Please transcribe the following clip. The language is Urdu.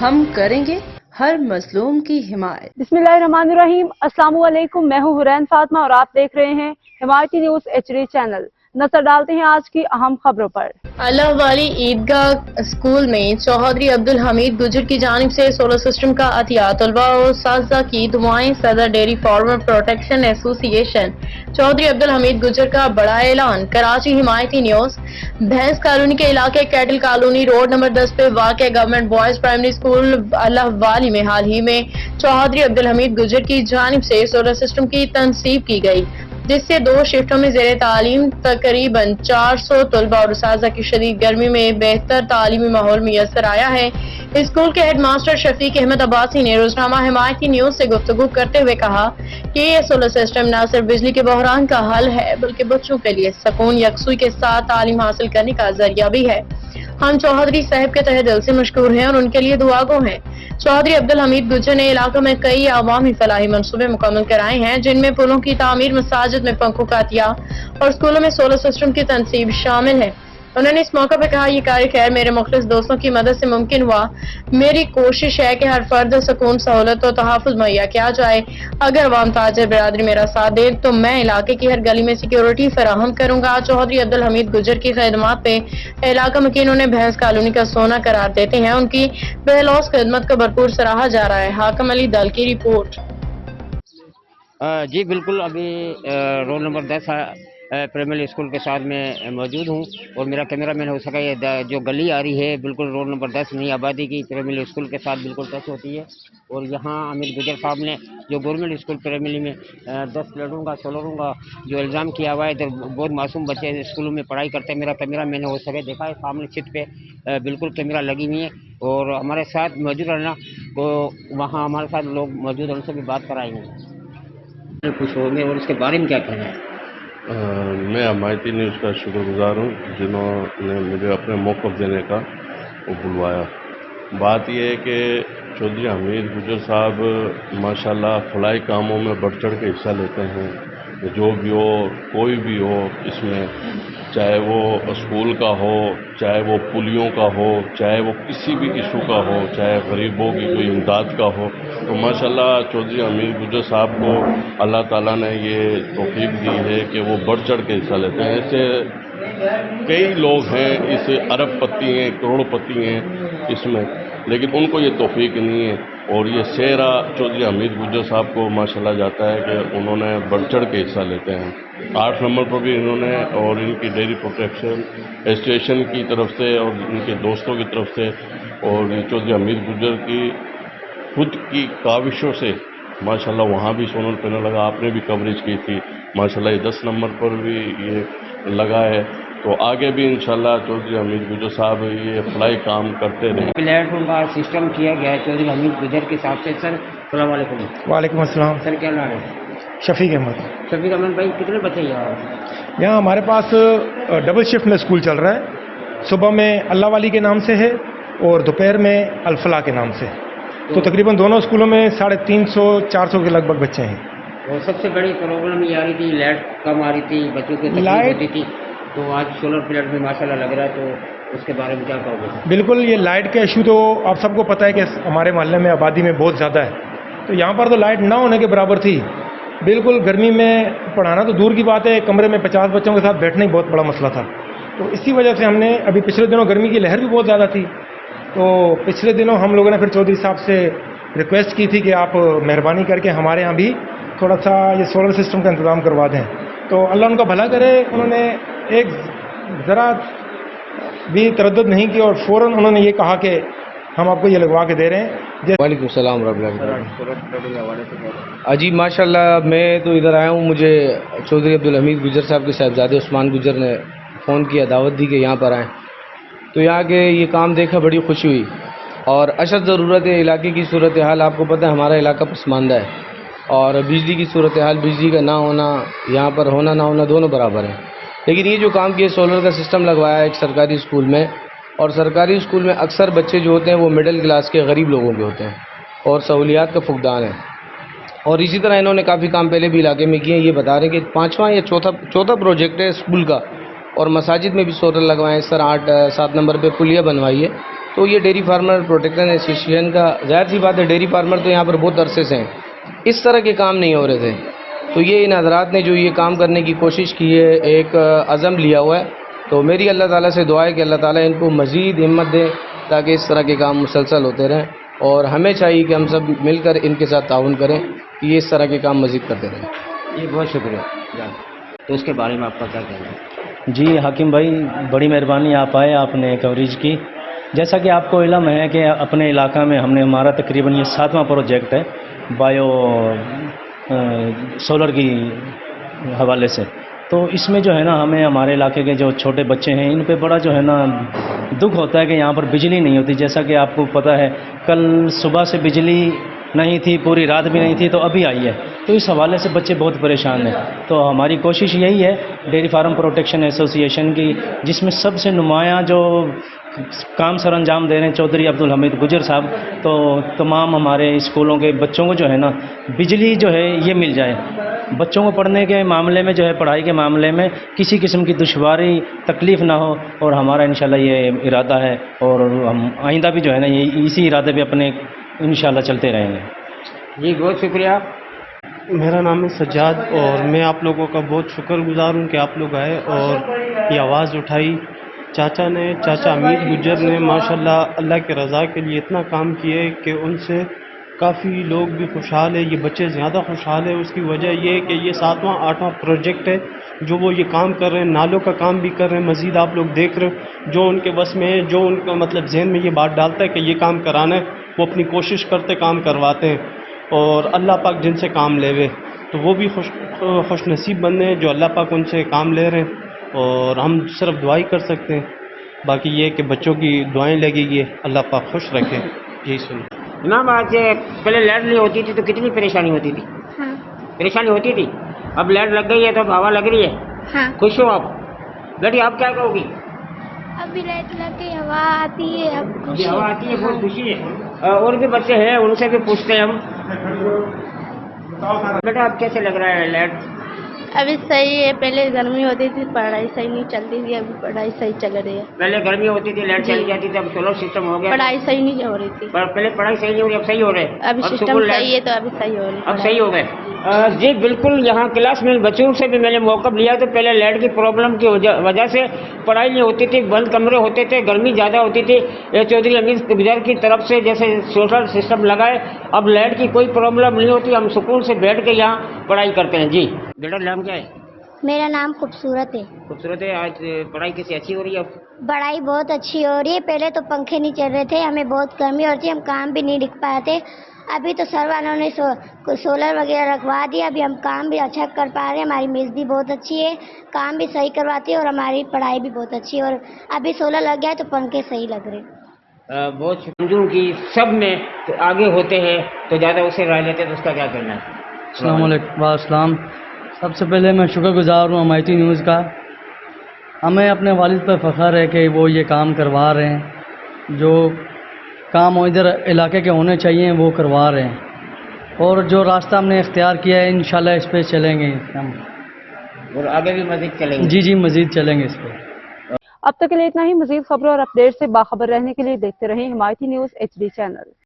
ہم کریں گے ہر مظلوم کی حمایت۔ بسم اللہ الرحمن الرحیم۔ السلام علیکم، میں ہوں حرین فاطمہ اور آپ دیکھ رہے ہیں حمایتی نیوز HD چینل۔ نظر ڈالتے ہیں آج کی اہم خبروں پر۔ اللہ والی عیدگاہ اسکول میں چودھری عبدالحمید گجر کی جانب سے سولر سسٹم کا عطیہ، طلباء اور اساتذہ کی دعائیں۔ صدر ڈیری فارمر پروٹیکشن ایسوسی ایشن چودھری عبدالحمید گجر کا بڑا اعلان۔ کراچی حمایتی نیوز۔ بھینس کالونی کے علاقے کیٹل کالونی روڈ نمبر 10 پہ واقع گورنمنٹ بوائز پرائمری اسکول اللہ والی میں حال ہی میں چودھری عبدالحمید گجر کی جانب سے سولر سسٹم کی تنصیب کی گئی، جس سے 2 شفٹوں میں زیر تعلیم تقریباً 400 طلباء اور اساتذہ کی شدید گرمی میں بہتر تعلیمی ماحول میسر آیا ہے۔ اسکول کے ہیڈ ماسٹر شفیق احمد عباسی نے روزنامہ حمایتی نیوز سے گفتگو کرتے ہوئے کہا کہ یہ سولر سسٹم نہ صرف بجلی کے بحران کا حل ہے بلکہ بچوں کے لیے سکون، یکسوئی کے ساتھ تعلیم حاصل کرنے کا ذریعہ بھی ہے۔ ہم چودھری صاحب کے تہہ دل سے مشکور ہیں اور ان کے لیے دعا گو ہیں۔ چودھری عبدالحمید گجر نے علاقے میں کئی عوامی فلاحی منصوبے مکمل کرائے ہیں، جن میں پلوں کی تعمیر، مساجد میں پنکھوں کا عطیہ اور اسکولوں میں سولر سسٹم کی تنصیب شامل ہے۔ انہوں نے اس موقع پہ کہا، یہ کار خیر میرے مخلص دوستوں کی مدد سے ممکن ہوا۔ میری کوشش ہے کہ ہر فرد سکون، سہولت اور تحفظ مہیا کیا جائے۔ اگر عوام تاجر برادری میرا ساتھ دے تو میں علاقے کی ہر گلی میں سیکیورٹی فراہم کروں گا۔ چودھری عبدالحمید گجر کی خدمات پہ علاقہ میں انہوں نے بھینس کالونی کا سونا قرار دیتے ہیں۔ ان کی بہلوس خدمت کو بھرپور سراہا جا رہا ہے۔ حاکم علی دل کی رپورٹ۔ جی بالکل، ابھی رول نمبر 10 پرائمری اسکول کے ساتھ میں موجود ہوں اور میرا کیمرہ مین ہو سکا یہ جو گلی آ رہی ہے بالکل رول نمبر 10 نئی آبادی کی پرائمری اسکول کے ساتھ بالکل ٹچ ہوتی ہے، اور یہاں امیر گجر صاحب نے جو گورنمنٹ اسکول پرائمری میں 10 پلیٹوں کا سولروں کا جو الزام کیا ہوا ہے، تو بہت معصوم بچے اسکولوں میں پڑھائی کرتے ہیں۔ میرا کیمرہ مین ہو سکے دیکھا ہے سامنے چھت پہ بالکل کیمرہ لگی ہوئی ہے، اور ہمارے ساتھ موجود رہنا تو وہاں ہمارے ساتھ لوگ موجود ہیں، ان سے بھی بات کرائیں گے، خوش ہوں گے اور اس کے بارے میں کیا کہنا ہے۔ میں حمایتی نیوز کا شکر گزار ہوں جنہوں نے مجھے اپنے موقف دینے کا بلوایا۔ بات یہ ہے کہ چودھری حمید گجر صاحب ماشاءاللہ فلاحی کاموں میں بڑھ چڑھ کے حصہ لیتے ہیں، جو بھی ہو کوئی بھی ہو اس میں، چاہے وہ اسکول کا ہو، چاہے وہ پولیوں کا ہو، چاہے وہ کسی بھی ایشو کا ہو، چاہے غریبوں کی کوئی امداد کا ہو، تو ماشاءاللہ چودھری حمید گجر صاحب کو اللہ تعالیٰ نے یہ توفیق دی ہے کہ وہ بڑھ چڑھ کے حصہ لیتے ہیں۔ ایسے کئی لوگ ہیں اس ارب پتی ہیں، کروڑ پتی ہیں اس میں، لیکن ان کو یہ توفیق نہیں ہے، اور یہ سہرا چودھری حمید گجر صاحب کو ماشاءاللہ جاتا ہے کہ انہوں نے بڑھ چڑھ کے حصہ لیتے ہیں۔ 8 نمبر پر بھی انہوں نے اور ان کی ڈیری پروٹیکشن ایسوسیشن کی طرف سے اور ان کے دوستوں کی طرف سے اور چودھری حمید گجر کی خود کی کاوشوں سے ماشاءاللہ وہاں بھی سولر پینل لگا، آپ نے بھی کوریج کی تھی، ماشاءاللہ یہ 10 نمبر پر بھی یہ لگا ہے، تو آگے بھی انشاءاللہ چودھری حمید گجر صاحب یہ فلاحی کام کرتے رہیں۔ پلیٹوں کا سسٹم کیا گیا ہے چودھری حمید گجر کے حساب سے۔ سر السلام علیکم۔ وعلیکم السلام۔ سر کیا نام ہے؟ شفیق احمد۔ شفیق احمد بھائی، کتنے بچے یہاں ہمارے پاس ڈبل شفٹ میں اسکول چل رہا ہے، صبح میں اللہ والی کے نام سے ہے اور دوپہر میں الفلاح کے نام سے، تو تقریباً دونوں اسکولوں میں 350-400 کے لگ بھگ بچے ہیں۔ اور سب سے بڑی پرابلم یہ آ رہی تھی لائٹ کم آ رہی تھی، بچوں کی تکلیف ہوتی تھی، تو آج سولر پلیٹ میں ماشاءاللہ لگ رہا ہے، تو اس کے بارے میں کیا کہو گے؟ بالکل، یہ لائٹ کا ایشو تو آپ سب کو پتہ ہے کہ ہمارے محلے میں آبادی میں بہت زیادہ ہے، تو یہاں پر تو لائٹ نہ ہونے کے برابر تھی۔ بالکل گرمی میں پڑھانا تو دور کی بات ہے، کمرے میں 50 بچوں کے ساتھ بیٹھنا ہی بہت بڑا مسئلہ تھا، تو اسی وجہ سے ہم نے ابھی پچھلے دنوں گرمی کی لہر بھی بہت زیادہ تھی، تو پچھلے دنوں ہم لوگوں نے پھر چودھری صاحب سے ریکویسٹ کی تھی کہ آپ مہربانی کر کے ہمارے یہاں بھی تھوڑا سا یہ سولر سسٹم کا انتظام کروا دیں، تو اللہ ان کا بھلا کرے، انہوں نے ایک ذرا بھی تردد نہیں کی اور فوراً انہوں نے یہ کہا کہ ہم آپ کو یہ لگوا کے دے رہے ہیں۔ وعلیکم السلام ورحمۃ اللہ۔ جی ماشاء اللہ، میں تو ادھر آیا ہوں، مجھے چودھری عبدالحمید گجر صاحب کے صاحبزادے عثمان گجر نے فون کیا، دعوت دی کہ یہاں پر آئیں، تو یہاں کے یہ کام دیکھا بڑی خوشی ہوئی، اور اشد ضرورت ہے علاقے کی صورتحال، آپ کو پتہ ہے ہمارا علاقہ پسماندہ ہے، اور بجلی کی صورتحال، بجلی کا نہ ہونا، یہاں پر ہونا نہ ہونا دونوں برابر ہیں، لیکن یہ جو کام کیا سولر کا سسٹم لگوایا ہے ایک سرکاری اسکول میں، اور سرکاری اسکول میں اکثر بچے جو ہوتے ہیں وہ مڈل کلاس کے غریب لوگوں کے ہوتے ہیں اور سہولیات کا فقدان ہے، اور اسی طرح انہوں نے کافی کام پہلے بھی علاقے میں کیے ہیں۔ یہ بتا رہے ہیں کہ 5واں یا چوتھا پروجیکٹ ہے اسکول کا، اور مساجد میں بھی سولر لگوائے ہیں، سر 8-7 نمبر پہ پلیاں بنوائی ہے، تو یہ ڈیری فارمر پروٹیکشن ایسوسیشن کا ظاہر سی بات ہے، ڈیری فارمر تو یہاں پر بہت عرصے سے ہیں، اس طرح کے کام نہیں ہو رہے تھے. تو یہ ان حضرات نے جو یہ کام کرنے کی کوشش کی ہے، ایک عزم لیا ہوا ہے، تو میری اللہ تعالیٰ سے دعا ہے کہ اللہ تعالیٰ ان کو مزید ہمت دے تاکہ اس طرح کے کام مسلسل ہوتے رہیں، اور ہمیں چاہیے کہ ہم سب مل کر ان کے ساتھ تعاون کریں کہ یہ اس طرح کے کام مزید کرتے رہیں. جی بہت شکریہ. تو اس کے بارے میں آپ کا کیا کہنا ہے؟ جی حکیم بھائی، بڑی مہربانی آپ آئے، آپ نے کوریج کی. جیسا کہ آپ کو علم ہے کہ اپنے علاقہ میں ہمارا تقریباً یہ 7واں پروجیکٹ ہے بایو سولر کی حوالے سے. تو اس میں جو ہے نا ہمیں ہمارے علاقے کے جو چھوٹے بچے ہیں ان پہ بڑا جو ہے نا دکھ ہوتا ہے کہ یہاں پر بجلی نہیں ہوتی. جیسا کہ آپ کو پتہ ہے کل صبح سے بجلی نہیں تھی، پوری رات بھی نہیں تھی، تو ابھی آئی ہے. تو اس حوالے سے بچے بہت پریشان ہیں. تو ہماری کوشش یہی ہے ڈیری فارم پروٹیکشن ایسوسیشن کی، جس میں سب سے نمایاں جو کام سر انجام دے رہے ہیں چودھری عبدالحمید گجر صاحب، تو تمام ہمارے اسکولوں کے بچوں کو جو ہے نا بجلی جو ہے یہ مل جائے، بچوں کو پڑھنے کے معاملے میں جو ہے پڑھائی کے معاملے میں کسی قسم کی دشواری تکلیف نہ ہو. اور ہمارا انشاءاللہ یہ ارادہ ہے، اور ہم آئندہ بھی جو ہے نا یہ اسی ارادے پہ اپنے انشاءاللہ چلتے رہیں گے. جی بہت شکریہ. میرا نام ہے سجاد، اور میں آپ لوگوں کا بہت شکر گزار ہوں کہ آپ لوگ آئے اور یہ آواز اٹھائی. چاچا حمید گجر نے ماشاءاللہ اللہ کے رضا کے لیے اتنا کام کیے کہ ان سے کافی لوگ بھی خوشحال ہیں، یہ بچے زیادہ خوشحال ہیں. اس کی وجہ یہ ہے کہ یہ 7واں 8واں پروجیکٹ ہے جو وہ یہ کام کر رہے ہیں. نالوں کا کام بھی کر رہے ہیں. مزید آپ لوگ دیکھ رہے ہو جو ان کے بس میں ہے، جو ان کا مطلب ذہن میں یہ بات ڈالتا ہے کہ یہ کام کرانا ہے، وہ اپنی کوشش کرتے کام کرواتے ہیں. اور اللہ پاک جن سے کام لے وے تو وہ بھی خوش نصیب بندے ہیں جو اللہ پاک ان سے کام لے رہے ہیں. اور ہم صرف دعائی کر سکتے ہیں، باقی یہ کہ بچوں کی دعائیں لگے گی، اللہ پاک خوش رکھے. یہی سنیں. امام آج پہلے لائٹ نہیں ہوتی تھی تو کتنی پریشانی ہوتی تھی؟ ہاں پریشانی ہوتی تھی. اب لائٹ لگ گئی ہے تو اب ہوا لگ رہی ہے. ہاں خوش ہو آپ؟ بیٹی آپ کیا کہو گی؟ ابھی لائٹ لگ گئی، ہوا آتی ہے، اب ابھی ہوا آتی ہے، بہت خوشی ہے. اور بھی بچے ہیں ان سے بھی پوچھتے ہیں ہم. بیٹا آپ کیسے لگ رہا ہے لائٹ؟ ابھی صحیح ہے. پہلے گرمی ہوتی تھی، پڑھائی صحیح نہیں چلتی تھی، ابھی پڑھائی صحیح چل رہی ہے. پہلے گرمی ہوتی تھی لائٹ چلی جاتی تھی، اب سولر سسٹم ہو گیا. پڑھائی صحیح نہیں ہو رہی تھی، پہلے پڑھائی صحیح نہیں ہو رہی، اب صحیح ہو رہے. ابھی سسٹم صحیح ہے تو ابھی صحیح ہو رہی ہے. اب صحیح ہو گئے. جی بالکل. یہاں کلاس میں بچوں سے بھی میں نے موقع لیا تو پہلے لائٹ کی پرابلم کی وجہ سے پڑھائی نہیں ہوتی تھی، بند کمرے ہوتے تھے، گرمی زیادہ ہوتی تھی. چودھری حمید گجر کی طرف سے جیسے سولر سسٹم لگائے، اب لائٹ کی کوئی پرابلم نہیں ہوتی، ہم سکون سے بیٹھ کے یہاں پڑھائی کرتے ہیں. جی بیٹا نام کیا ہے؟ میرا نام خوبصورت ہے. خوبصورت ہے. آج پڑھائی کیسی اچھی ہو رہی ہے؟ پڑھائی بہت اچھی ہو رہی ہے. پہلے تو پنکھے نہیں چل رہے تھے، ہمیں بہت گرمی ہوتی ہے، ہم کام بھی نہیں لکھ پاتے. ابھی تو سر والوں نے سولر وغیرہ رکھوا دیا، ابھی ہم کام بھی اچھا کر پا رہے ہیں. ہماری میز بھی بہت اچھی ہے، کام بھی صحیح کرواتی ہے، اور ہماری پڑھائی بھی بہت اچھی ہے. اور ابھی سولر لگ گیا ہے تو پنکھے صحیح لگ رہے ہیں. بہت شکریہ کی سب میں آگے ہوتے ہیں تو زیادہ اسے رائے لیتے ہیں، تو اس کا کیا کہنا ہے؟ السلام علیکم. السلام. سب سے پہلے میں شکر گزار ہوں MIT نیوز کا. ہمیں اپنے والد پر فخر ہے کہ وہ یہ کام کروا رہے ہیں، جو کام ادھر علاقے کے ہونے چاہیے وہ کروا رہے ہیں. اور جو راستہ ہم نے اختیار کیا ہے انشاءاللہ اس پہ چلیں گے ہم، اور آگے بھی مزید چلیں گے. جی مزید چلیں گے اس پہ. اب تک کے لیے اتنا ہی. مزید خبروں اور اپڈیٹ سے باخبر رہنے کے لیے دیکھتے رہیں حمایتی نیوز HD چینل.